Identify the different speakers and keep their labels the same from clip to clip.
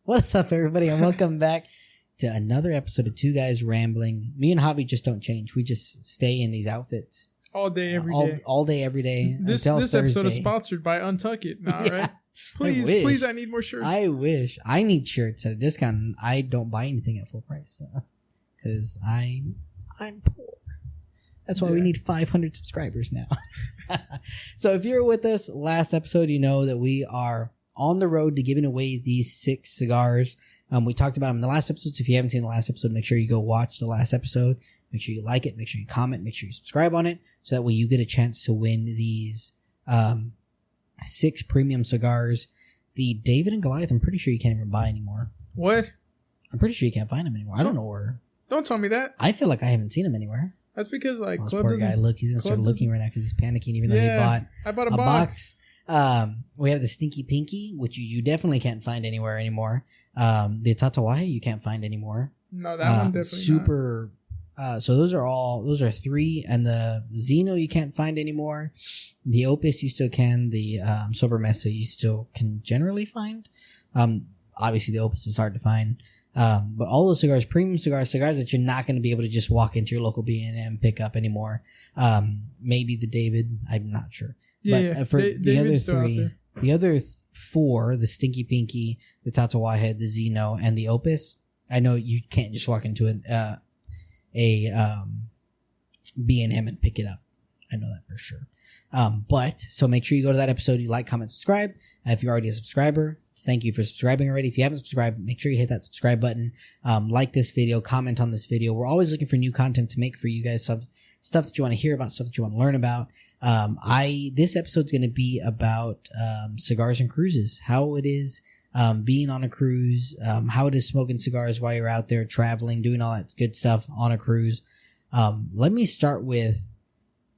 Speaker 1: What's up, everybody, and welcome back to another episode of Two Guys Rambling. Me and Javi just don't change. We just stay in these outfits.
Speaker 2: All day, every day.
Speaker 1: All day, every day.
Speaker 2: This episode is sponsored by Untuck It now, right? Please, I need more shirts.
Speaker 1: I wish. I need shirts at a discount, and I don't buy anything at full price. Because I'm poor. That's why we need 500 subscribers now. So if you're with us last episode, you know that we are on the road to giving away these 6 cigars. We talked about them in the last episode. So if you haven't seen the last episode, make sure you go watch the last episode. Make sure you like it. Make sure you comment. Make sure you subscribe on it. So that way you get a chance to win these 6 premium cigars. The David and Goliath, I'm pretty sure you can't even buy anymore.
Speaker 2: What?
Speaker 1: I'm pretty sure you can't find them anymore. I don't know where.
Speaker 2: Don't tell me that.
Speaker 1: I feel like I haven't seen them anywhere.
Speaker 2: That's because
Speaker 1: Club poor guy. Look, he's gonna start looking right now because he's panicking. Even though
Speaker 2: I bought a box.
Speaker 1: We have the Stinky Pinky, which you definitely can't find anywhere anymore. The Tatawahe you can't find anymore.
Speaker 2: No, that one definitely
Speaker 1: super. So those are 3, and the Zeno you can't find anymore. The Opus you still can. The Sober Mesa you still can generally find. Obviously the Opus is hard to find. But all those cigars, premium cigars that you're not going to be able to just walk into your local B&M pick up anymore. Maybe the David, I'm not sure. But for the other 3, the other 4, the Stinky Pinky, the Tatawahe, the Zeno, and the Opus, I know you can't just walk into a B&M and pick it up. I know that for sure. But so make sure you go to that episode, you like, comment, subscribe. If you're already a subscriber, thank you for subscribing already. If you haven't subscribed, make sure you hit that subscribe button. Like this video, comment on this video. We're always looking for new content to make for you guys. Stuff that you want to hear about, stuff that you want to learn about. This episode's going to be about cigars and cruises. How it is being on a cruise. How it is smoking cigars while you're out there traveling, doing all that good stuff on a cruise. Let me start with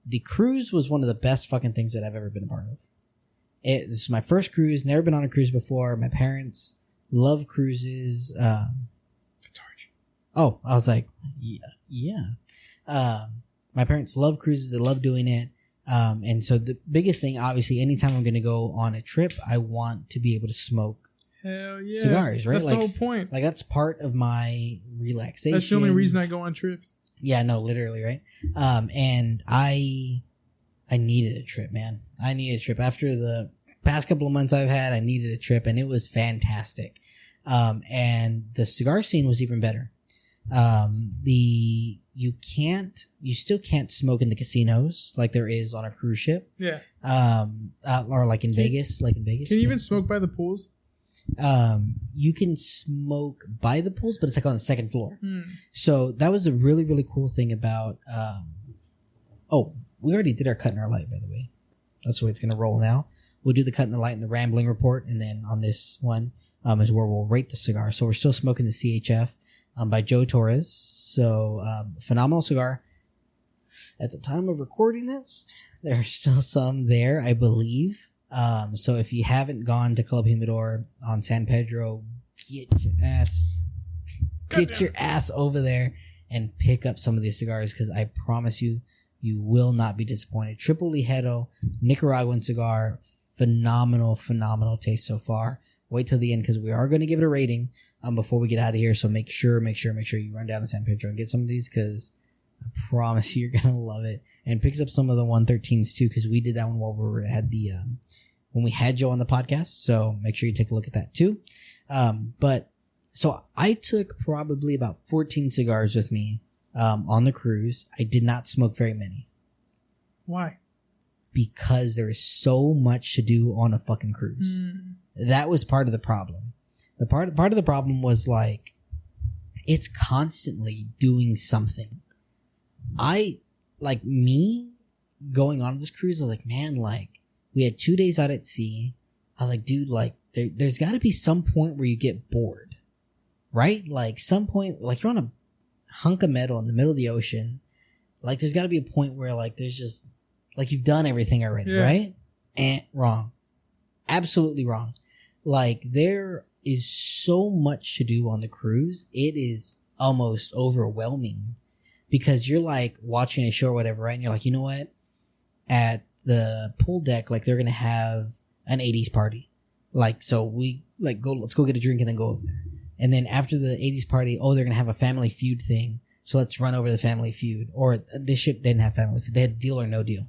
Speaker 1: the cruise was one of the best fucking things that I've ever been a part of. This is my first cruise. Never been on a cruise before. My parents love cruises. Oh, I was like, yeah. My parents love cruises. They love doing it. And so the biggest thing, obviously, anytime I'm going to go on a trip, I want to be able to smoke cigars, right?
Speaker 2: That's the whole point.
Speaker 1: Like, that's part of my relaxation.
Speaker 2: That's the only reason I go on trips.
Speaker 1: Yeah, no, literally, right? And I needed a trip, man. I needed a trip. After the past couple of months I've had, I needed a trip, and it was fantastic. And the cigar scene was even better. You still can't smoke in the casinos like there is on a cruise ship.
Speaker 2: Yeah.
Speaker 1: Or like in Vegas. Can you
Speaker 2: even smoke by the pools?
Speaker 1: You can smoke by the pools, but it's like on the second floor. So that was a really, really cool thing about, we already did our cut and our light, by the way. That's the way it's going to roll now. We'll do the cut and the light and the rambling report. And then on this one, is where we'll rate the cigar. So we're still smoking the CHF, by Joe Torres. So, phenomenal cigar. At the time of recording this, there are still some there, I believe. So if you haven't gone to Club Humidor on San Pedro, get your ass over there and pick up some of these cigars, because I promise you, you will not be disappointed. Triple Ligero, Nicaraguan cigar, phenomenal taste so far. Wait till the end, because we are going to give it a rating before we get out of here. So make sure you run down to San Pedro and get some of these, because I promise you, you're going to love it. And picks up some of the 113s too, because we did that one while we had when we had Joe on the podcast. So make sure you take a look at that too. But so I took probably about 14 cigars with me on the cruise. I did not smoke very many.
Speaker 2: Why?
Speaker 1: Because there is so much to do on a fucking cruise. That was part of the problem. The part of the problem was, like, it's constantly doing something. Me going on this cruise, I was like, man, like, we had 2 days out at sea. I was like, dude, like, there's got to be some point where you get bored, right? Like, some point, like, you're on a hunk of metal in the middle of the ocean. Like, there's got to be a point where, like, there's just, like, you've done everything already, right? Wrong. Absolutely wrong. Like, there is so much to do on the cruise. It is almost overwhelming, because you're, like, watching a show or whatever, right? And you're like, you know what? At the pool deck, like, they're going to have an 80s party. Like, so we like, let's go get a drink and then go over there. And then after the 80s party, they're going to have a Family Feud thing. So let's run over the Family Feud. Or this ship didn't have Family Feud. They had Deal or No Deal.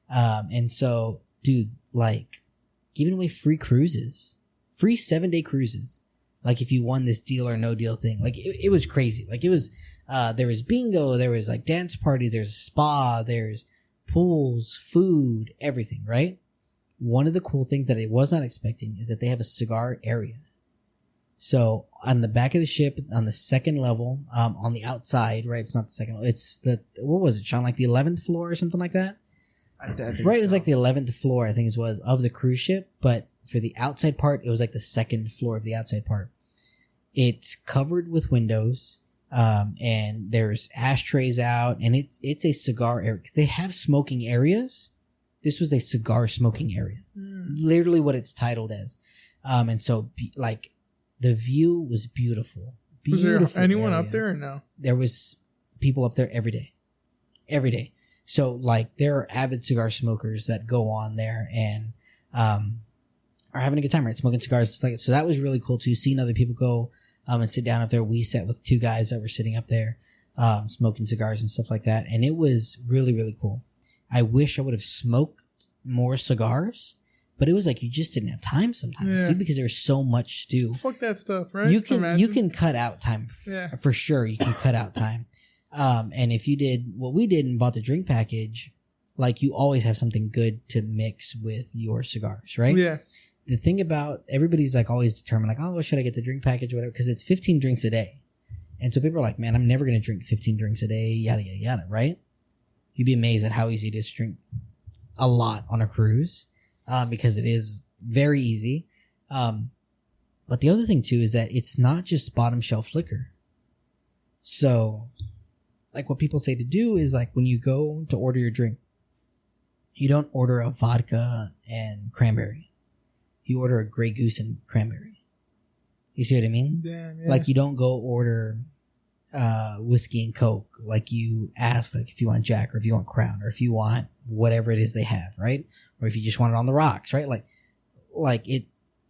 Speaker 1: And so, dude, like, giving away free cruises. Free 7-day cruises. Like, if you won this Deal or No Deal thing. Like, it was crazy. Like, it was, there was bingo, there was, like, dance parties, there's a spa, there's pools, food, everything, right? One of the cool things that I was not expecting is that they have a cigar area. So on the back of the ship, on the second level, on the outside, right? It's not the second level. It's what was it, Sean? Like the 11th floor or something like that? I think right. So. It was like the 11th floor, I think it was, of the cruise ship. But for the outside part, it was like the second floor of the outside part. It's covered with windows, and there's ashtrays out, and it's a cigar area. They have smoking areas. This was a cigar smoking area. Literally what it's titled as. And so, like, the view was beautiful.
Speaker 2: Was there anyone up there or no?
Speaker 1: There was people up there every day. Every day. So, like, there are avid cigar smokers that go on there and are having a good time, right? Smoking cigars. So that was really cool, too. Seeing other people go and sit down up there. We sat with 2 guys that were sitting up there smoking cigars and stuff like that. And it was really, really cool. I wish I would have smoked more cigars. But it was like you just didn't have time sometimes, dude, because there was so much to do.
Speaker 2: Fuck that stuff, right?
Speaker 1: You can cut out time for sure. You can cut out time. And if you did what we did and bought the drink package, like, you always have something good to mix with your cigars, right?
Speaker 2: Yeah.
Speaker 1: The thing about everybody's like always determined, like, oh, should I get the drink package or whatever? Because it's 15 drinks a day. And so people are like, man, I'm never going to drink 15 drinks a day, yada, yada, yada, right? You'd be amazed at how easy it is to drink a lot on a cruise. Because it is very easy. But the other thing, too, is that it's not just bottom shelf liquor. So, like, what people say to do is, like, when you go to order your drink, you don't order a vodka and cranberry. You order a Grey Goose and cranberry. You see what I mean?
Speaker 2: Yeah.
Speaker 1: Like, you don't go order whiskey and Coke. Like, you ask, like, if you want Jack or if you want Crown or if you want whatever it is they have, right? Or if you just want it on the rocks, right?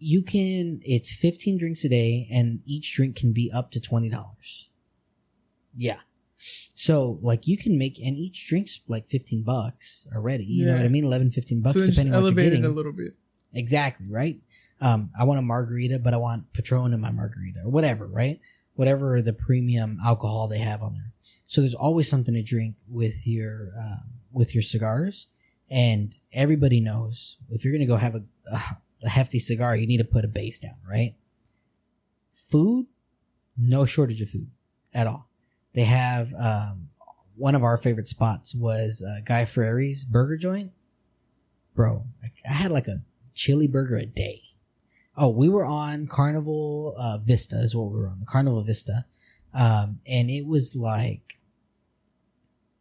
Speaker 1: It's 15 drinks a day and each drink can be up to $20. Yeah. So, like, you can make, and each drink's like $15 already. You know what I mean? 11, $15
Speaker 2: so
Speaker 1: depending on what you're getting.
Speaker 2: A little bit.
Speaker 1: Exactly, right? I want a margarita, but I want Patron in my margarita or whatever, right? Whatever the premium alcohol they have on there. So there's always something to drink with your cigars. And everybody knows if you're going to go have a hefty cigar, you need to put a base down, right? Food, no shortage of food at all. They have one of our favorite spots was Guy Fieri's burger joint. Bro, I had like a chili burger a day. Oh, we were on Carnival Vista is what we were on, the Carnival Vista. And it was like,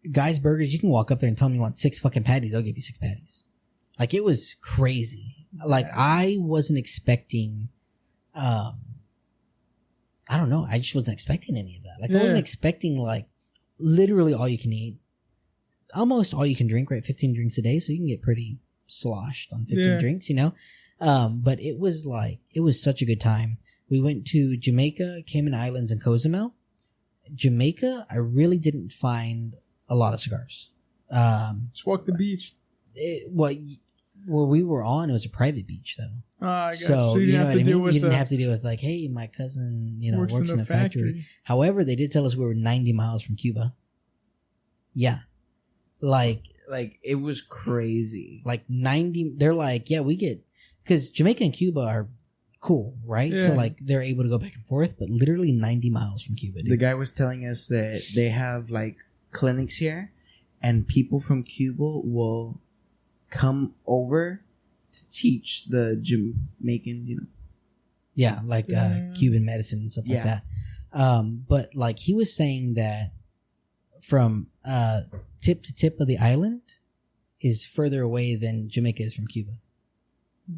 Speaker 1: Guy's Burgers, you can walk up there and tell them you want 6 fucking patties. They'll give you 6 patties. Like, it was crazy. Like, I wasn't expecting, I don't know. I just wasn't expecting any of that. Like, I wasn't expecting, like, literally all you can eat. Almost all you can drink, right? 15 drinks a day. So you can get pretty sloshed on 15 drinks, you know? But it was like, it was such a good time. We went to Jamaica, Cayman Islands, and Cozumel. Jamaica, I really didn't find a lot of cigars.
Speaker 2: Just walk the beach.
Speaker 1: Where we were on, it was a private beach though.
Speaker 2: I got so you didn't have to deal with.
Speaker 1: You didn't have to deal with like, hey, my cousin, works in a factory. However, they did tell us we were 90 miles from Cuba. Yeah, like
Speaker 3: it was crazy.
Speaker 1: Like 90. They're like, yeah, we get because Jamaica and Cuba are cool, right? Yeah. So like they're able to go back and forth, but literally 90 miles from Cuba. Dude.
Speaker 3: The guy was telling us that they have like clinics here and people from Cuba will come over to teach the Jamaicans,
Speaker 1: Yeah, like Cuban medicine and stuff like that. But like he was saying that from tip to tip of the island is further away than Jamaica is from Cuba.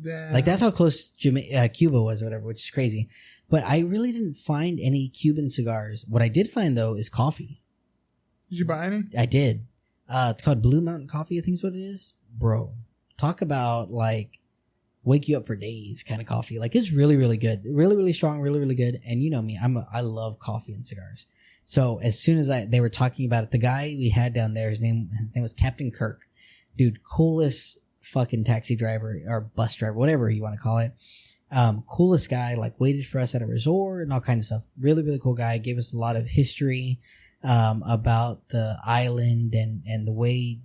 Speaker 1: Damn. Like that's how close Cuba was or whatever, which is crazy. But I really didn't find any Cuban cigars. What I did find though is coffee.
Speaker 2: Did you buy any?
Speaker 1: I did. It's called Blue Mountain Coffee, I think is what it is. Bro, talk about like wake you up for days kind of coffee. Like it's really, really good. Really, really strong, really, really good. And you know me, I love coffee and cigars. So as soon as they were talking about it, the guy we had down there, his name was Captain Kirk. Dude, coolest fucking taxi driver or bus driver, whatever you want to call it. Coolest guy, like waited for us at a resort and all kinds of stuff. Really, really cool guy. Gave us a lot of history about the island and the way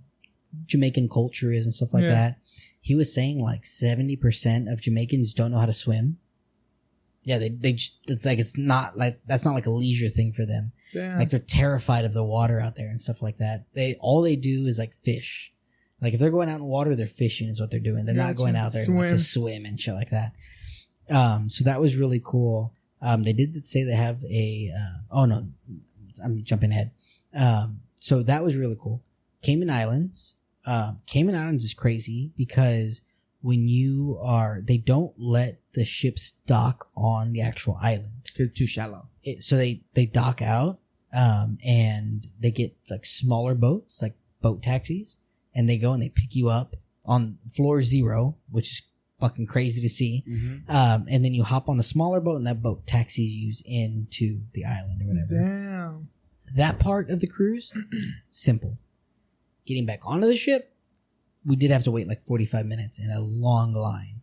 Speaker 1: Jamaican culture is and stuff like that. He was saying like 70% of Jamaicans don't know how to swim. Yeah, they it's like that's not like a leisure thing for them.
Speaker 2: Damn.
Speaker 1: Like they're terrified of the water out there and stuff like that. All they do is like fish. Like if they're going out in water, they're fishing is what they're doing. They're not going out there to swim and shit like that. So that was really cool. They did say they have a oh no, I'm jumping ahead. So that was really cool. Cayman Islands is crazy because when they don't let the ships dock on the actual island
Speaker 3: because it's too shallow.
Speaker 1: So they dock out, and they get like smaller boats, like boat taxis, and they go and they pick you up on floor 0, which is fucking crazy to see. Mm-hmm. And then you hop on a smaller boat, and that boat taxis you into the island or whatever.
Speaker 2: Damn.
Speaker 1: That part of the cruise, simple. Getting back onto the ship, we did have to wait like 45 minutes in a long line.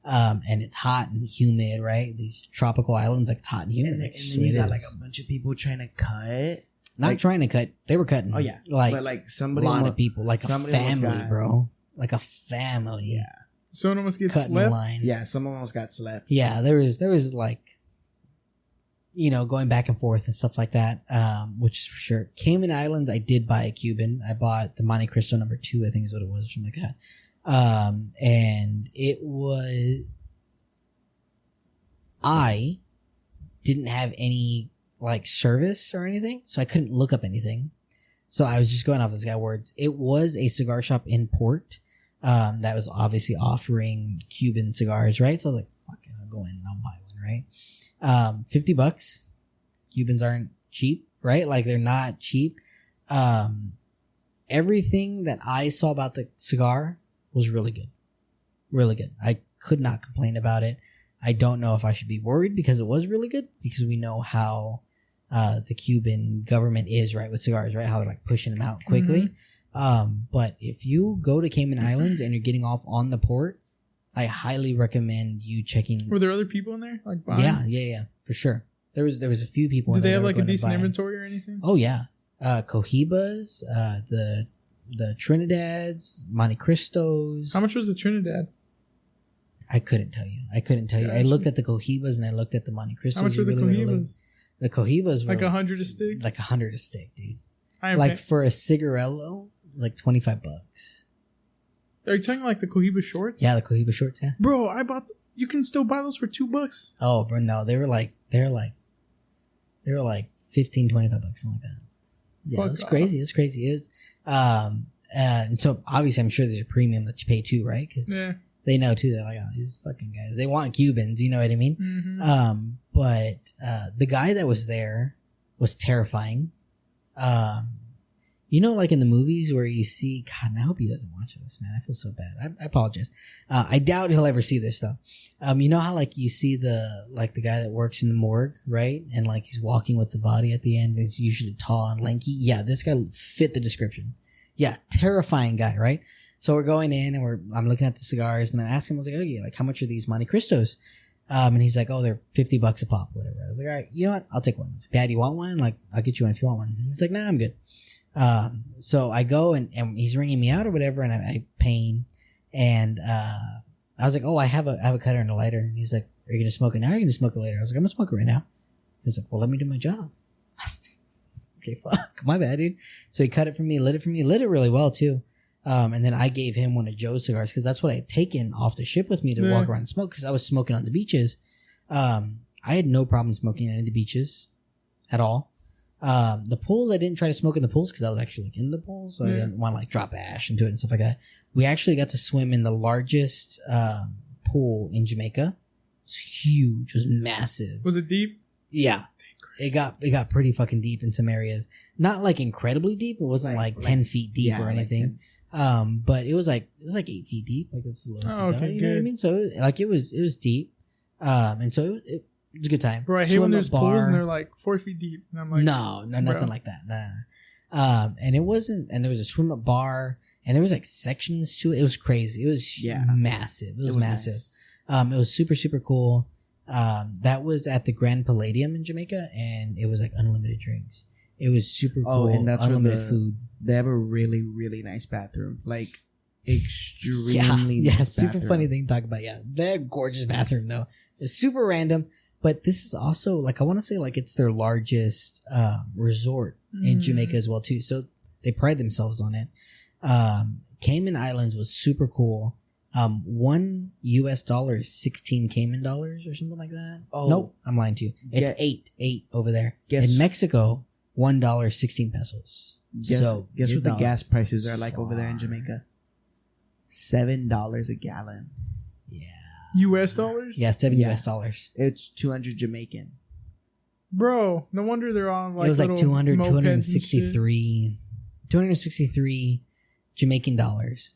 Speaker 1: And it's hot and humid, right? These tropical islands, like it's hot and humid.
Speaker 3: And then you got like a bunch of people trying to cut.
Speaker 1: Not trying to cut. They were cutting.
Speaker 3: Oh, yeah.
Speaker 1: Like,
Speaker 3: but
Speaker 1: somebody. A lot of people. Like a family, bro. Like a family.
Speaker 3: Yeah.
Speaker 2: Someone almost gets
Speaker 1: cutting
Speaker 2: slept?
Speaker 1: Line.
Speaker 3: Yeah, someone almost got slept.
Speaker 1: Yeah, there was like, going back and forth and stuff like that, which is for sure. Cayman Islands, I did buy a Cuban. I bought the Monte Cristo number 2, I think is what it was, or something like that. And it was, I didn't have any like service or anything, so I couldn't look up anything. So I was just going off this guy's words. It was a cigar shop in port, that was obviously offering Cuban cigars, right? So I was like, fuck it, I'll go in and I'll buy one, right? $50. Cubans aren't cheap, right? Like they're not cheap. Everything that I saw about the cigar was really good. Really good. I could not complain about it. I don't know if I should be worried because it was really good, because we know how the Cuban government is, right, with cigars, right? How they're like pushing them out quickly. Mm-hmm. But if you go to Cayman Islands and you're getting off on the port, I highly recommend you checking.
Speaker 2: Were there other people in there? Like buying?
Speaker 1: Yeah, for sure. There was a few people.
Speaker 2: Did they have like a decent inventory or anything?
Speaker 1: Oh yeah, Cohibas, the Trinidads, Monte Cristos.
Speaker 2: How much was the Trinidad?
Speaker 1: I couldn't tell you. Gotcha. I looked at the Cohibas and I looked at the Monte Cristos.
Speaker 2: How much were the Cohibas?
Speaker 1: The Cohibas were
Speaker 2: like 100 a stick.
Speaker 1: Like 100 a stick, dude. Like for a cigarello, like $25.
Speaker 2: Are you talking like the Cohiba shorts?
Speaker 1: Yeah, the Cohiba shorts. Yeah,
Speaker 2: bro. I bought. You can still buy those for $2.
Speaker 1: Oh, bro, no, they were like $15, $25, something like that. Yeah, it's crazy. It's crazy. It's and so obviously I'm sure there's a premium that you pay too, right? Because they know too. They're like, oh, these fucking guys. They want Cubans. You know what I mean? Mm-hmm. But the guy that was there was terrifying. Like in the movies where you see, God, and I hope he doesn't watch this, man. I feel so bad. I apologize. I doubt he'll ever see this though. You know how like you see the guy that works in the morgue, right? And like he's walking with the body at the end. And he's usually tall and lanky. Yeah, this guy fit the description. Yeah, terrifying guy, right? So we're going in and I'm looking at the cigars and I asked him, I was like, okay, like how much are these Monte Cristos? And he's like, oh, they're $50 a pop, whatever. I was like, all right, you know what? I'll take one. I was like, Dad, you want one? Like, I'll get you one if you want one. He's like, nah, I'm good. So I go and he's ringing me out or whatever, and I pay him, and I was like, oh, I have a cutter and a lighter. And he's like, are you gonna smoke it now or are you gonna smoke it later? I was like, I'm gonna smoke it right now. He's like, well, let me do my job. Okay, fuck, my bad, dude. So he cut it for me, lit it really well too. And then I gave him one of Joe's cigars because that's what I had taken off the ship with me to walk around and smoke, because I was smoking on the beaches. I had no problem smoking on any of the beaches at all. The pools, I didn't try to smoke in the pools because I was actually like in the pool, so I didn't want to like drop ash into it and stuff like that. We actually got to swim in the largest pool in Jamaica. It was huge. It was massive.
Speaker 2: Was it deep?
Speaker 1: Yeah. It got pretty fucking deep in some areas. Not like incredibly deep. It wasn't like 10 feet deep or anything. But it was like 8 feet deep. Like it's the lowest.
Speaker 2: Okay,
Speaker 1: you know what I mean? So like it was deep. And so it was a good time.
Speaker 2: Bro, I hate when there's pools and they're like 4 feet deep. And I'm like,
Speaker 1: no, nothing like that. Nah. And it wasn't. And there was a swim up bar, and there was like sections to it. It was crazy. It was massive. It was massive. Nice. It was super super cool. That was at the Grand Palladium in Jamaica, and it was like unlimited drinks. It was super cool.
Speaker 3: And that's
Speaker 1: unlimited food.
Speaker 3: They have a really really nice bathroom, like extremely nice
Speaker 1: super
Speaker 3: bathroom.
Speaker 1: funny thing to talk about. Yeah, their gorgeous bathroom though. It's super random, but this is also like I want to say like it's their largest resort in Jamaica as well too. So they pride themselves on it. Cayman Islands was super cool. $1 is 16 Cayman dollars or something like that. Oh, nope, I'm lying to you. It's eight over there. In Mexico, $1 16 pesos.
Speaker 3: Guess what the gas prices are like over there in Jamaica? $7 a gallon.
Speaker 1: Yeah.
Speaker 2: US dollars?
Speaker 1: Yeah, US dollars.
Speaker 3: It's 200 Jamaican.
Speaker 2: Bro, no wonder they're on like
Speaker 1: it was like 263 Jamaican dollars,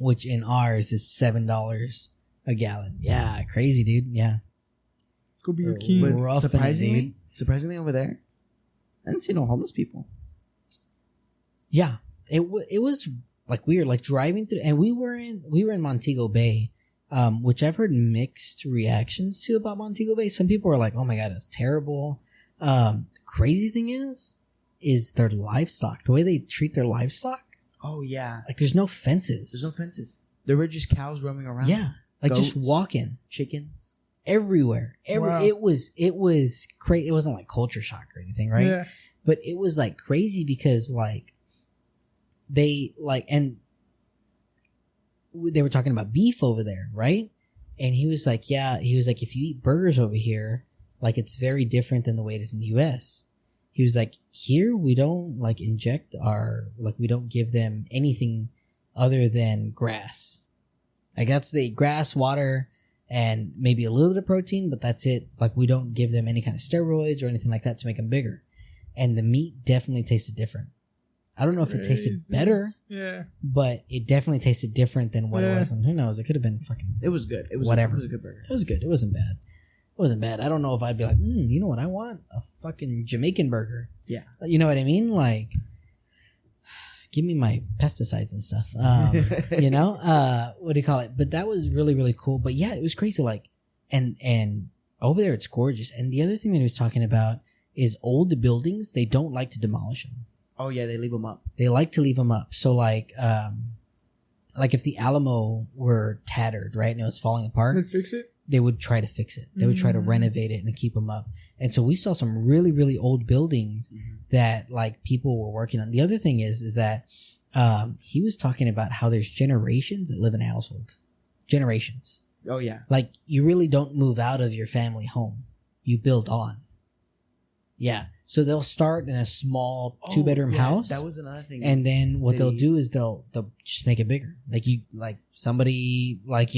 Speaker 1: which in ours is $7 a gallon. Yeah, crazy, dude. Yeah.
Speaker 2: Go be your king.
Speaker 3: Surprisingly over there, I didn't see no homeless people.
Speaker 1: Yeah, it was like weird, like driving through, and we were in Montego Bay, which I've heard mixed reactions to about Montego Bay. Some people are like, "Oh my god, it's terrible." Crazy thing is their livestock, the way they treat their livestock.
Speaker 3: Oh yeah,
Speaker 1: like there's no fences.
Speaker 3: There were just cows roaming around.
Speaker 1: Yeah, like goats, just walking,
Speaker 3: chickens
Speaker 1: everywhere. Wow. It was crazy. It wasn't like culture shock or anything, right?
Speaker 2: Yeah.
Speaker 1: But it was like crazy because like they like, and they were talking about beef over there, right? And he was like, if you eat burgers over here, like it's very different than the way it is in the US. He was like, here we don't like inject we don't give them anything other than grass. Like that's the grass, water, and maybe a little bit of protein, but that's it. Like we don't give them any kind of steroids or anything like that to make them bigger. And the meat definitely tasted different. I don't know if it tasted better.
Speaker 2: Yeah.
Speaker 1: But it definitely tasted different than what it was. And who knows? It could have been fucking...
Speaker 3: It was good. It was
Speaker 1: whatever.
Speaker 3: It was a good burger.
Speaker 1: It was good. It wasn't bad. I don't know if I'd be like, you know what I want? A fucking Jamaican burger.
Speaker 3: Yeah.
Speaker 1: You know what I mean? Like, give me my pesticides and stuff. You know? What do you call it? But that was really, really cool. But yeah, it was crazy. Like, and over there, it's gorgeous. And the other thing that he was talking about is old buildings, they don't like to demolish them.
Speaker 3: Oh yeah, they leave them up.
Speaker 1: They like to leave them up. So like if the Alamo were tattered, right, and it was falling apart,
Speaker 2: they'd fix it.
Speaker 1: They would try to fix it. They would try to renovate it and keep them up. And so we saw some really, really old buildings that like people were working on. The other thing is that he was talking about how there's generations that live in a household. Generations.
Speaker 3: Oh yeah.
Speaker 1: Like you really don't move out of your family home. You build on. Yeah. So they'll start in a small 2-bedroom house.
Speaker 3: That was another thing.
Speaker 1: And then what they'll do is they'll just make it bigger. Like you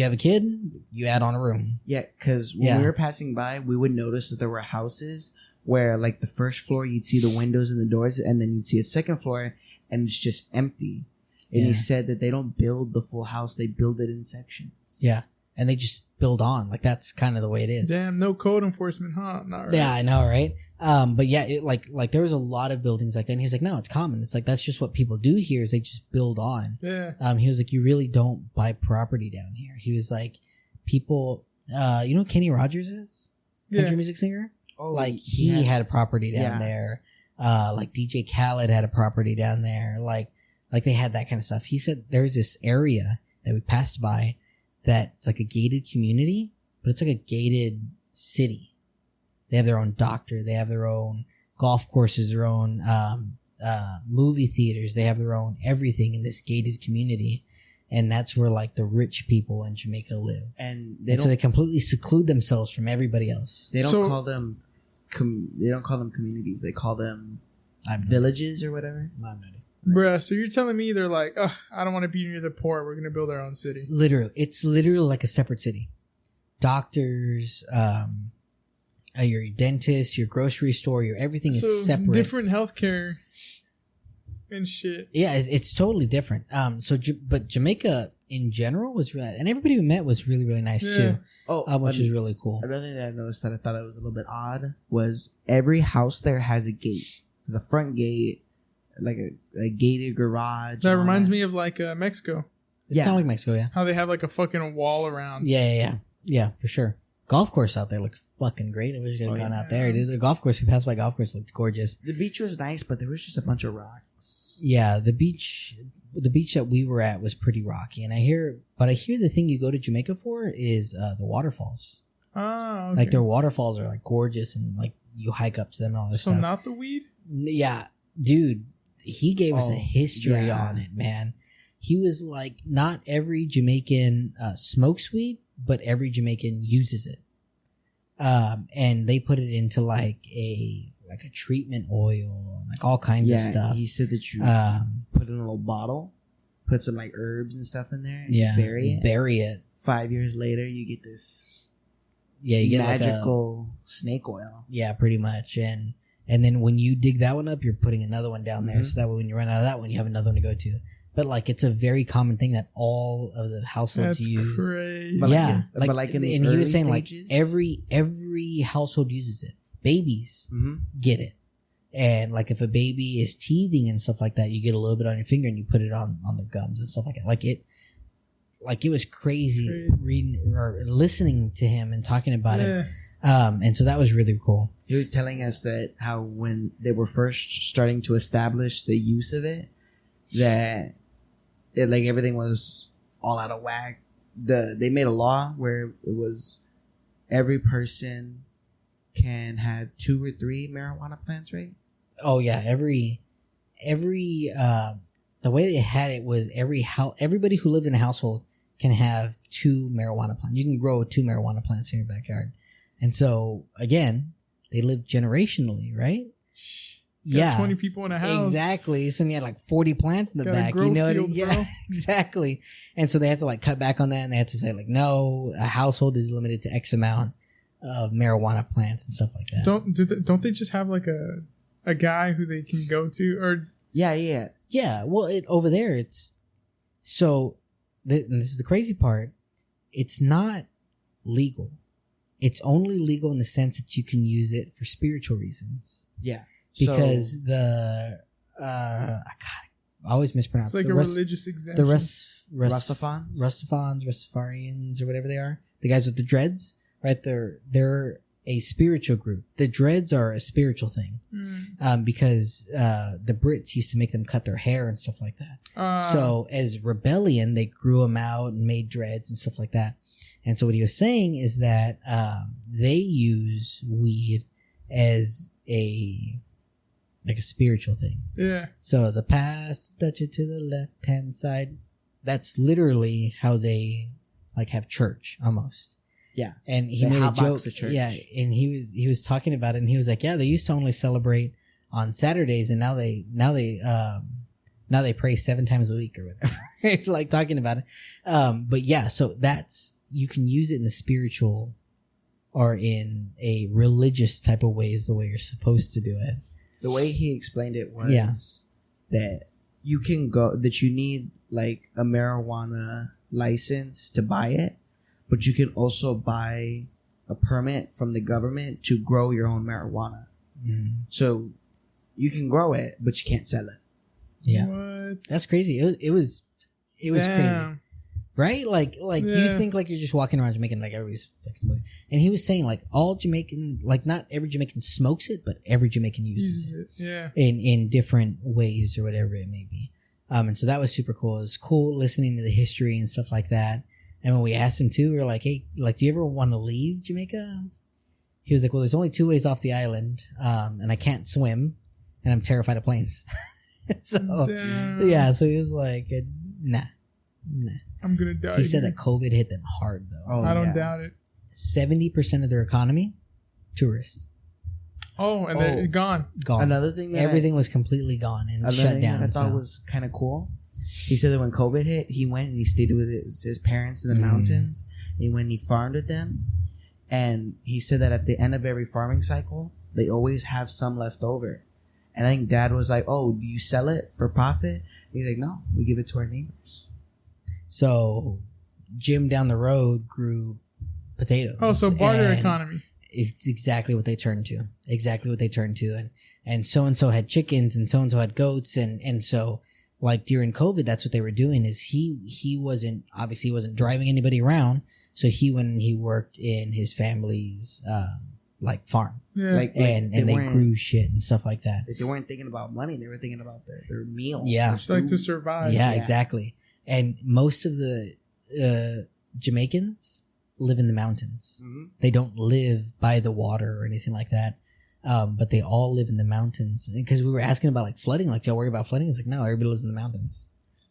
Speaker 1: have a kid, you add on a room.
Speaker 3: Yeah, because when we were passing by, we would notice that there were houses where like the first floor you'd see the windows and the doors, and then you'd see a second floor and it's just empty. And he said that they don't build the full house; they build it in sections.
Speaker 1: Yeah, and they just build on. Like that's kind of the way it is.
Speaker 2: Damn, no code enforcement, huh? Not right.
Speaker 1: Yeah, I know, right? But yeah, it like there was a lot of buildings like that. And he's like, no, it's common. It's like, that's just what people do here is they just build on.
Speaker 2: Yeah.
Speaker 1: He was like, you really don't buy property down here. He was like, people, you know who Kenny Rogers is? Country music singer?
Speaker 3: Oh,
Speaker 1: like he had a property down there. Like DJ Khaled had a property down there. Like they had that kind of stuff. He said there's this area that we passed by that's like a gated community, but it's like a gated city. They have their own doctor. They have their own golf courses, their own movie theaters. They have their own everything in this gated community. And that's where like the rich people in Jamaica live. And so they completely seclude themselves from everybody else.
Speaker 3: They don't call them communities. They call them villages or whatever.
Speaker 2: Bruh, so you're telling me they're like, I don't want to be near the poor. We're going to build our own city.
Speaker 1: Literally. It's literally like a separate city. Doctors, your dentist, your grocery store, your everything is separate.
Speaker 2: Different healthcare and shit.
Speaker 1: Yeah, it's totally different. But Jamaica in general was really, and everybody we met was really, really nice too. Which is really cool.
Speaker 3: Another thing that I noticed that I thought it was a little bit odd was every house there has a gate. There's a front gate, like a gated garage.
Speaker 2: That reminds me of like Mexico.
Speaker 1: It's kind of like Mexico, yeah.
Speaker 2: How they have like a fucking wall around.
Speaker 1: Yeah, for sure. Golf course out there looked fucking great. I wish I could have gone out there, dude. The golf course, we passed by golf course, looked gorgeous.
Speaker 3: The beach was nice, but there was just a bunch of rocks.
Speaker 1: Yeah, the beach that we were at was pretty rocky, and I hear the thing you go to Jamaica for is the waterfalls.
Speaker 2: Oh, okay.
Speaker 1: Like their waterfalls are like gorgeous, and like you hike up to them and all this stuff.
Speaker 2: So not the weed?
Speaker 1: Yeah, dude, he gave us a history on it, man. He was like, not every Jamaican smokes weed, but every Jamaican uses it. And they put it into like a treatment oil, like all kinds of stuff.
Speaker 3: He said that you put it in a little bottle, put some like herbs and stuff in there, and bury it. 5 years later, you get this you get magical like snake oil. Yeah, pretty much. And then when you dig that one up, you're putting another one down there. So that way when you run out of that one, you have another one to go to. But like, it's a very common thing that all of the households use.
Speaker 2: Crazy.
Speaker 3: But like in the and he was saying
Speaker 1: stages? Like every household uses it. Babies get it, and like if a baby is teething and stuff like that, you get a little bit on your finger and you put it on their gums and stuff like that. Like it was crazy reading or listening to him and talking about it. And so that was really cool.
Speaker 3: He was telling us that how when they were first starting to establish the use of it, that like everything was all out of whack. They made a law where it was every person can have 2 or 3 marijuana plants, right?
Speaker 1: Oh yeah, every the way they had it was everybody who lived in a household can have 2 marijuana plants. You can grow 2 marijuana plants in your backyard. And so again, they lived generationally, right?
Speaker 2: Yeah, 20 people in a house.
Speaker 1: Exactly. So you had like 40 plants in the back. You know, bro. Exactly. And so they had to like cut back on that, and they had to say like, no, a household is limited to X amount of marijuana plants and stuff like that.
Speaker 2: Don't they just have like a guy who they can go to? Or
Speaker 1: yeah. Well, over there it's so. And this is the crazy part. It's not legal. It's only legal in the sense that you can use it for spiritual reasons.
Speaker 3: Yeah.
Speaker 1: Because I always mispronounce.
Speaker 2: It's like religious exemption.
Speaker 1: The Rastafarians, or whatever they are. The guys with the dreads, right? They're a spiritual group. The dreads are a spiritual thing, because the Brits used to make them cut their hair and stuff like that. So as rebellion, they grew them out and made dreads and stuff like that. And so what he was saying is that they use weed as a spiritual thing.
Speaker 2: Yeah.
Speaker 1: So the pass, touch it to the left hand side. That's literally how they like have church almost.
Speaker 3: Yeah.
Speaker 1: And he made a joke. Yeah. And he was talking about it, and he was like, yeah, they used to only celebrate on Saturdays, and now they pray 7 times a week or whatever. Like talking about it. But yeah, so you can use it in the spiritual or in a religious type of way is the way you're supposed to do it.
Speaker 3: The way he explained it was that you need like a marijuana license to buy it, but you can also buy a permit from the government to grow your own marijuana. So you can grow it, but you can't sell it.
Speaker 1: Yeah.
Speaker 2: What?
Speaker 1: That's crazy. It was crazy. Right? Like you think like you're just walking around Jamaica like everybody's like smoking. And he was saying like all Jamaican, like not every Jamaican smokes it, but every Jamaican uses it.
Speaker 2: Yeah.
Speaker 1: In different ways or whatever it may be. And so that was super cool. It was cool listening to the history and stuff like that. And when we asked him too, we were like, hey, like, do you ever want to leave Jamaica? He was like, well, there's only 2 ways off the island. And I can't swim, and I'm terrified of planes. So he was like, nah.
Speaker 2: I'm gonna die.
Speaker 1: He said that COVID hit them hard though.
Speaker 2: I don't doubt it.
Speaker 1: 70% of their economy, tourists.
Speaker 2: Oh, and they're gone.
Speaker 3: Another thing,
Speaker 1: everything was completely gone and shut down.
Speaker 3: I thought was kind of cool. He said that when COVID hit, he went and he stayed with his parents in the mountains. And he went and he farmed with them. And he said that at the end of every farming cycle, they always have some left over. And I think Dad was like, "Oh, do you sell it for profit?" He's like, "No, we give it to our neighbors."
Speaker 1: So, Jim down the road grew potatoes.
Speaker 2: Oh, so barter economy.
Speaker 1: It's exactly what they turned to. And so had chickens, and so had goats, and so like during COVID, that's what they were doing. Is he wasn't driving anybody around, so he went and he worked in his family's like farm, and they grew shit and stuff like that.
Speaker 3: They weren't thinking about money; they were thinking about their meal.
Speaker 1: Yeah,
Speaker 2: like to survive.
Speaker 1: Yeah, exactly. And most of the Jamaicans live in the mountains. Mm-hmm. They don't live by the water or anything like that. But they all live in the mountains. Because we were asking about like flooding, like, y'all worry about flooding? It's like, no, everybody lives in the mountains.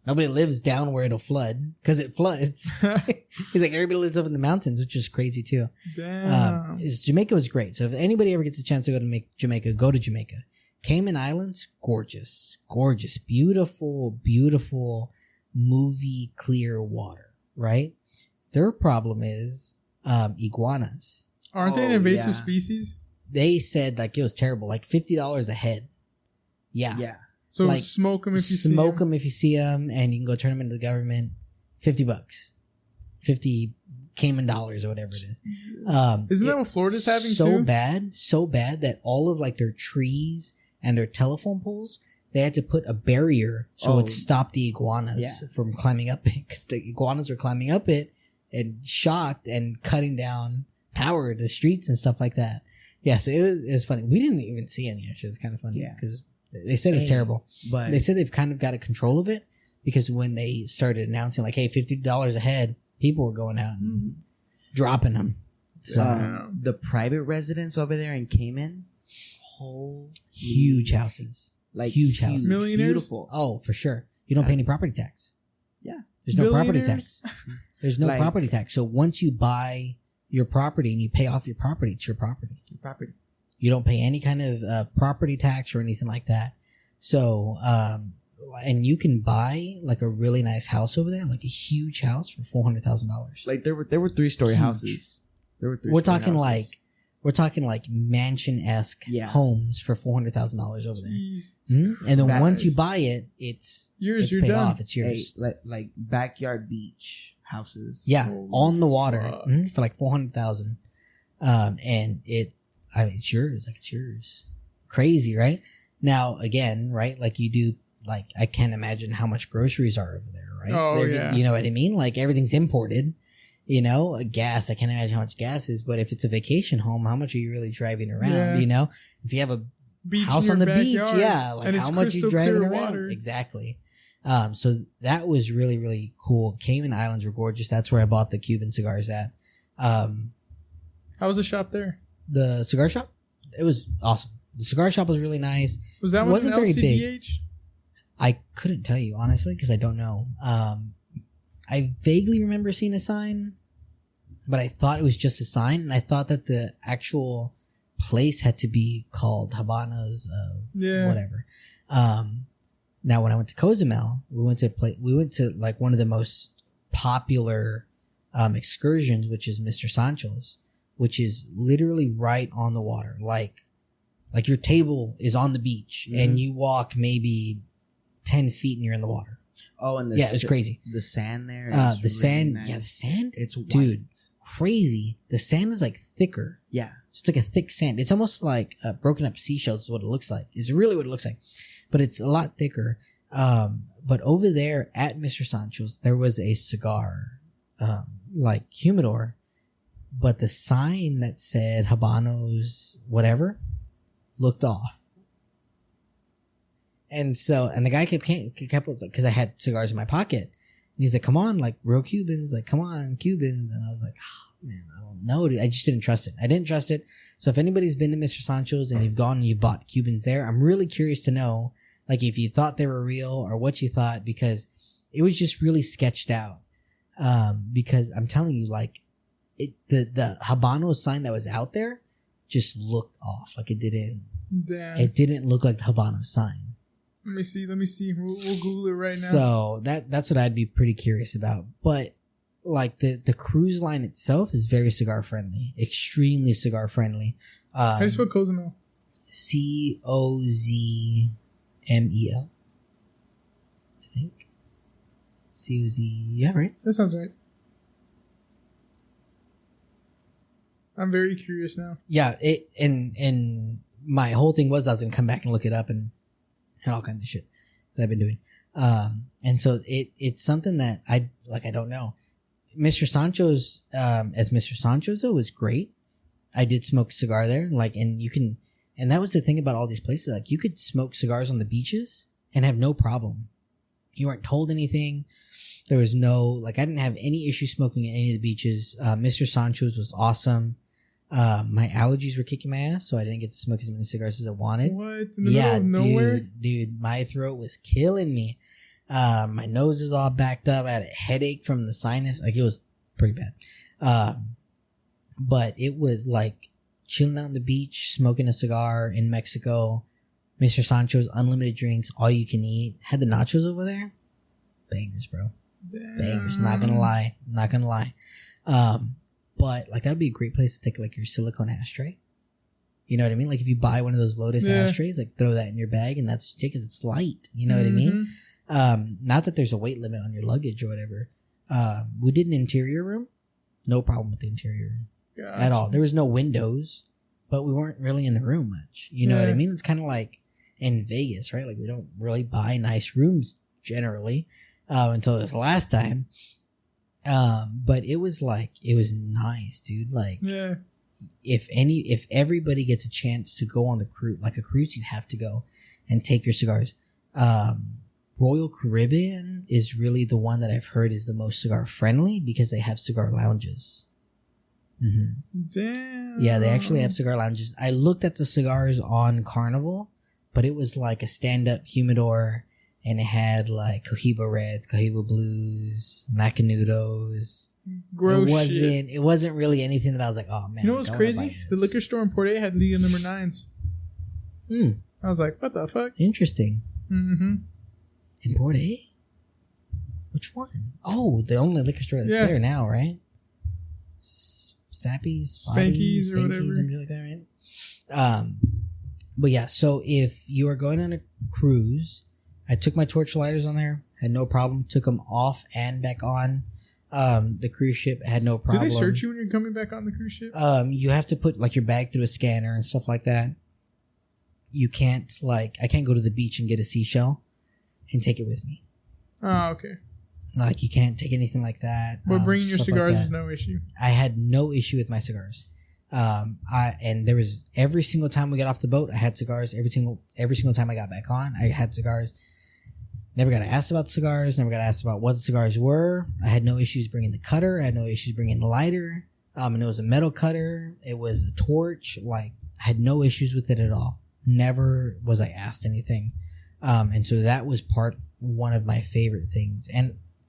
Speaker 1: Nobody lives down where it'll flood because it floods. He's like, everybody lives up in the mountains, which is crazy too.
Speaker 2: Damn.
Speaker 1: Jamaica was great. So if anybody ever gets a chance to go to Jamaica, go to Jamaica. Cayman Islands, gorgeous, beautiful, beautiful, movie clear water, right? Their problem is iguanas.
Speaker 2: Aren't they an invasive species?
Speaker 1: They said like it was terrible, like $50 a head. Yeah.
Speaker 2: So
Speaker 1: like,
Speaker 2: smoke them if you see them.
Speaker 1: Smoke them if you see them, and you can go turn them into the government. $50, 50 Cayman dollars or whatever it is.
Speaker 2: Isn't that what Florida's having too?
Speaker 1: So bad that all of like their trees and their telephone poles, they had to put a barrier so it would stop the iguanas from climbing up it, because the iguanas were climbing up it and shocked and cutting down power to the streets and stuff like that. Yeah, so it was funny. We didn't even see any, which is kind of funny because they said it's terrible. But they said they've kind of got a control of it because when they started announcing like, hey, $50 a head, people were going out and dropping them. So
Speaker 3: the private residents over there in Cayman,
Speaker 1: huge houses. Like huge houses.
Speaker 2: Millionaires?
Speaker 3: Beautiful.
Speaker 1: Oh, for sure. You don't pay any property tax.
Speaker 3: Yeah.
Speaker 1: There's no property tax. There's no property tax. So once you buy your property and you pay off your property, it's your property. You don't pay any kind of property tax or anything like that. So, and you can buy like a really nice house over there, like a huge house for $400,000.
Speaker 3: Like there were 3-story houses.
Speaker 1: We're talking like mansion-esque homes for $400,000 over there. Mm-hmm. And then once you buy it, it's paid off. It's yours.
Speaker 3: Hey, like backyard beach houses.
Speaker 1: Yeah, on the water for like $400,000. And it's yours. Like it's yours. Crazy, right? Now again, right? Like you do. Like I can't imagine how much groceries are over there, right?
Speaker 2: Oh yeah.
Speaker 1: You know what I mean? Like everything's imported. You know, gas, I can't imagine how much gas is, but if it's a vacation home, how much are you really driving around? Yeah. You know, if you have a house on the beach, like how much are you driving around? Water. Exactly. So that was really, really cool. Cayman Islands were gorgeous. That's where I bought the Cuban cigars at.
Speaker 2: How was the shop there?
Speaker 1: The cigar shop? It was awesome. The cigar shop was really nice.
Speaker 2: Was that wasn't very big?
Speaker 1: I couldn't tell you, honestly, because I don't know. I vaguely remember seeing a sign, but I thought it was just a sign, and I thought that the actual place had to be called Habanos, whatever. Now, when I went to Cozumel, we went to like one of the most popular excursions, which is Mr. Sancho's, which is literally right on the water. Like your table is on the beach, and you walk maybe 10 feet and you're in the water.
Speaker 3: Oh, and
Speaker 1: it's crazy.
Speaker 3: The sand there.
Speaker 1: The sand. Nice. Yeah, the sand.
Speaker 3: It's white.
Speaker 1: Dude, crazy. The sand is like thicker.
Speaker 3: Yeah,
Speaker 1: it's like a thick sand. It's almost like broken up seashells. Is what it looks like. It's really what it looks like, but it's a lot thicker. But over there at Mr. Sancho's, there was a cigar, like humidor, but the sign that said Habanos whatever looked off. And the guy kept because I had cigars in my pocket, and he's like, "Come on, like real Cubans, like come on, Cubans." And I was like, "Oh man, I don't know, dude. I just didn't trust it. I didn't trust it." So if anybody's been to Mr. Sancho's and you've gone and you bought Cubans there, I'm really curious to know, like, if you thought they were real or what you thought, because it was just really sketched out. Because I'm telling you, like, the Habano sign that was out there just looked off. Like it didn't.
Speaker 2: Damn.
Speaker 1: It didn't look like the Habano sign.
Speaker 2: Let me see. We'll Google it right now.
Speaker 1: So that's what I'd be pretty curious about. But like the cruise line itself is very cigar friendly, extremely cigar friendly.
Speaker 2: How do you spell Cozumel?
Speaker 1: Cozmel. I think. Coz. Yeah, right.
Speaker 2: That sounds right. I'm very curious now.
Speaker 1: Yeah, and my whole thing was I was gonna come back and look it up and all kinds of shit that I've been doing. And so it's something that I don't know. Mr. Sancho's as Mr. Sancho's though was great. I did smoke a cigar there, and that was the thing about all these places. Like, you could smoke cigars on the beaches and have no problem. You weren't told anything. There was no I didn't have any issue smoking at any of the beaches. Mr. Sancho's was awesome. My allergies were kicking my ass, so I didn't get to smoke as many cigars as I wanted.
Speaker 2: What? In the middle of nowhere?
Speaker 1: Dude, my throat was killing me. My nose was all backed up. I had a headache from the sinus. It was pretty bad. But it was chilling out on the beach, smoking a cigar in Mexico. Mr. Sancho's unlimited drinks, all you can eat. Had the nachos over there. Bangers, bro.
Speaker 2: Damn.
Speaker 1: Bangers. Not gonna lie. But that would be a great place to take your silicone ashtray. You know what I mean? If you buy one of those Lotus ashtrays, throw that in your bag and that's what you take because it's light. You know what I mean? Not that there's a weight limit on your luggage or whatever. We did an interior room. No problem with the interior room at all. There was no windows, but we weren't really in the room much. You know what I mean? It's kind of like in Vegas, right? We don't really buy nice rooms generally until this last time. But it was nice, dude. If everybody gets a chance to go on the cruise, a cruise, you have to go and take your cigars. Royal Caribbean is really the one that I've heard is the most cigar friendly because they have cigar lounges. Mm-hmm.
Speaker 2: Damn.
Speaker 1: Yeah, they actually have cigar lounges. I looked at the cigars on Carnival, but it was a stand-up humidor, and it had Cohiba Reds, Cohiba Blues, Macanudos.
Speaker 2: Gross shit.
Speaker 1: It wasn't really anything that I was like, oh man.
Speaker 2: You know what's crazy? The liquor store in Port A had Liga number 9s. I was like, what the fuck?
Speaker 1: Interesting.
Speaker 2: Mm-hmm.
Speaker 1: In Port A? Which one? Oh, the only liquor store that's there now, right? Sappies,
Speaker 2: Spankies, or whatever.
Speaker 1: Something like that, right? But yeah, so if you are going on a cruise, I took my torch lighters on there, had no problem. Took them off and back on the cruise ship, had no problem.
Speaker 2: Do they search you when you're coming back on the cruise ship?
Speaker 1: You have to put your bag through a scanner and stuff like that. You can't I can't go to the beach and get a seashell and take it with me.
Speaker 2: Oh, okay.
Speaker 1: You can't take anything like that.
Speaker 2: But bringing your cigars is no issue.
Speaker 1: I had no issue with my cigars. And there was every single time we got off the boat, I had cigars. Every single time I got back on, I had cigars. Never got asked about cigars. Never got asked about what the cigars were. I had no issues bringing the cutter. I had no issues bringing the lighter. And it was a metal cutter. It was a torch. I had no issues with it at all. Never was I asked anything. And so that was one of my favorite things.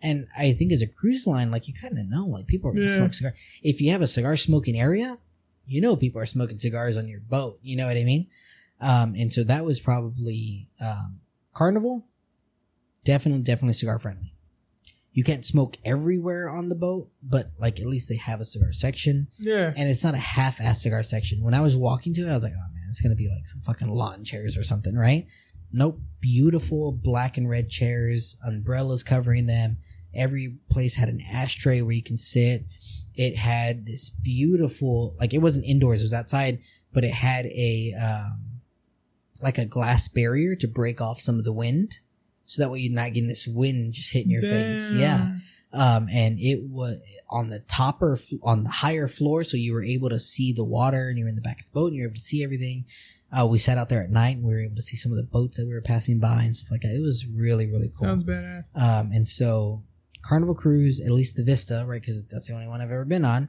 Speaker 1: And I think as a cruise line, you kind of know, people are going to smoke cigars. If you have a cigar smoking area, people are smoking cigars on your boat. You know what I mean? And so that was probably Carnival. Definitely cigar friendly. You can't smoke everywhere on the boat, but at least they have a cigar section.
Speaker 2: Yeah.
Speaker 1: And it's not a half-ass cigar section. When I was walking to it, I was like, oh man, it's going to be some fucking lawn chairs or something, right? Nope. Beautiful black and red chairs, umbrellas covering them. Every place had an ashtray where you can sit. It had this beautiful, it wasn't indoors, it was outside, but it had a glass barrier to break off some of the wind. So that way you're not getting this wind just hitting your face. Yeah. And it was on the higher floor. So you were able to see the water and you were in the back of the boat and you were able to see everything. We sat out there at night and we were able to see some of the boats that we were passing by and stuff like that. It was really, really cool.
Speaker 2: Sounds badass.
Speaker 1: And so Carnival Cruise, at least the Vista, right? Because that's the only one I've ever been on,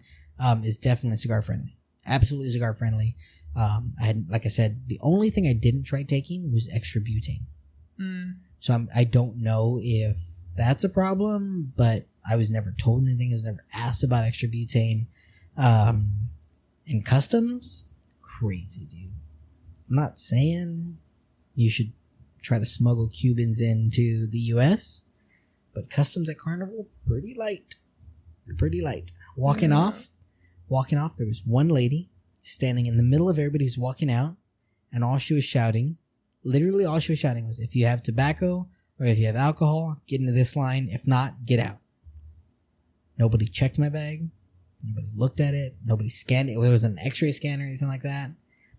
Speaker 1: is definitely cigar friendly. Absolutely cigar friendly. I had, like I said, the only thing I didn't try taking was extra butane. So I don't know if that's a problem, but I was never told anything. I was never asked about extra butane. And customs, crazy, dude. I'm not saying you should try to smuggle Cubans into the U.S., but customs at Carnival, pretty light. Pretty light. Walking off, there was one lady standing in the middle of everybody who's walking out, and all she was shouting, literally all she was shouting was, if you have tobacco or if you have alcohol, get into this line. If not, get out. Nobody checked my bag. Nobody looked at it. Nobody scanned it. There was an x-ray scanner or anything like that.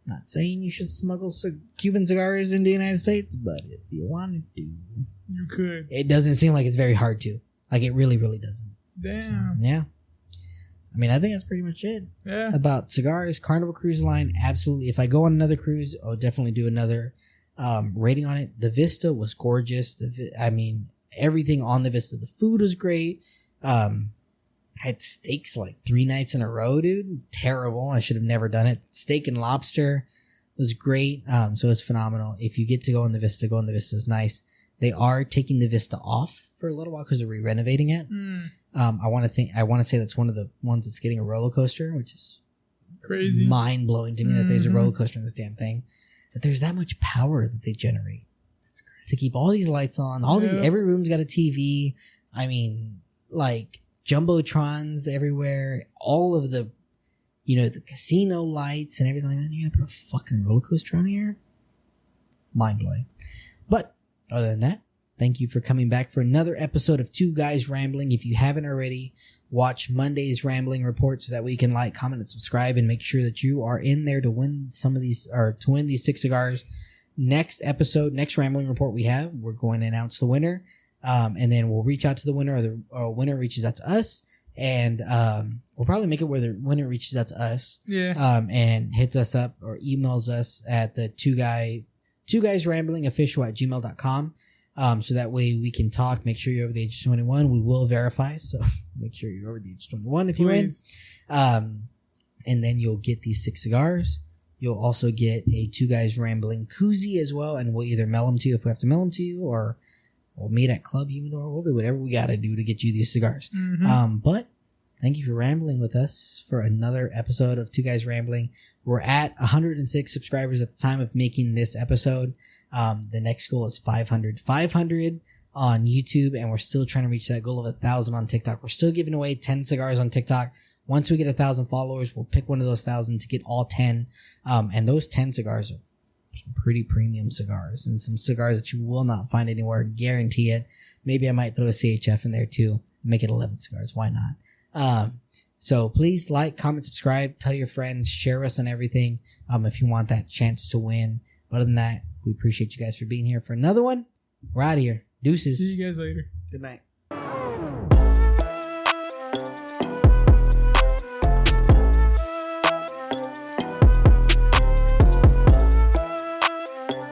Speaker 1: I'm not saying you should smuggle Cuban cigars into the United States, but if you wanted to,
Speaker 2: you could.
Speaker 1: It doesn't seem like it's very hard to. Like, it really, really doesn't.
Speaker 2: Damn.
Speaker 1: So, yeah. I mean, I think that's pretty much it.
Speaker 2: Yeah.
Speaker 1: About cigars, Carnival Cruise Line, absolutely. If I go on another cruise, I'll definitely do another rating on it. The Vista was gorgeous. I mean, everything on the Vista. The food was great. I had steaks like 3 nights in a row, dude. Terrible. I should have never done it. Steak and lobster was great. So it was phenomenal. If you get to go on the Vista, go on the Vista. It's nice. They are taking the Vista off for a little while because they're re-renovating it. I want to say that's one of the ones that's getting a roller coaster, which is
Speaker 2: crazy,
Speaker 1: mind blowing to me that there's a roller coaster in this damn thing. But there's that much power that they generate to keep all these lights on. Every room's got a TV. I mean, like jumbotrons everywhere. All of the, the casino lights and everything like that. You're gonna put a fucking roller coaster on here? Mind blowing. But other than that, thank you for coming back for another episode of Two Guys Rambling. If you haven't already, watch Monday's Rambling Report so that way you can like, comment, and subscribe and make sure that you are in there to win some of these, or to win these 6 cigars. Next Rambling Report we're going to announce the winner. And then we'll reach out to the winner, or the winner reaches out to us. And we'll probably make it where the winner reaches out to us.
Speaker 2: Yeah.
Speaker 1: And hits us up or emails us at the two guys rambling official@gmail.com. So that way we can talk. Make sure you're over the age of 21. We will verify. So make sure you're over the age of 21 if you win. And then you'll get these 6 cigars. You'll also get a Two Guys Rambling koozie as well. And we'll either mail them to you if we have to mail them to you, or we'll meet at Club Humidor. We'll do whatever we got to do to get you these cigars. But thank you for rambling with us for another episode of Two Guys Rambling. We're at 106 subscribers at the time of making this episode. The next goal is 500 on YouTube, and we're still trying to reach that goal of 1,000 on TikTok. We're still giving away 10 cigars on TikTok. Once we get 1,000 followers, we'll pick one of those 1,000 to get all 10. And those 10 cigars are pretty premium cigars, and some cigars that you will not find anywhere. Guarantee it. Maybe I might throw a CHF in there too. Make it 11 cigars. Why not? So please like, comment, subscribe, tell your friends, share us on everything. If you want that chance to win. But other than that, we appreciate you guys for being here for another one. We're out of here. Deuces.
Speaker 2: See you guys later.
Speaker 3: Good night.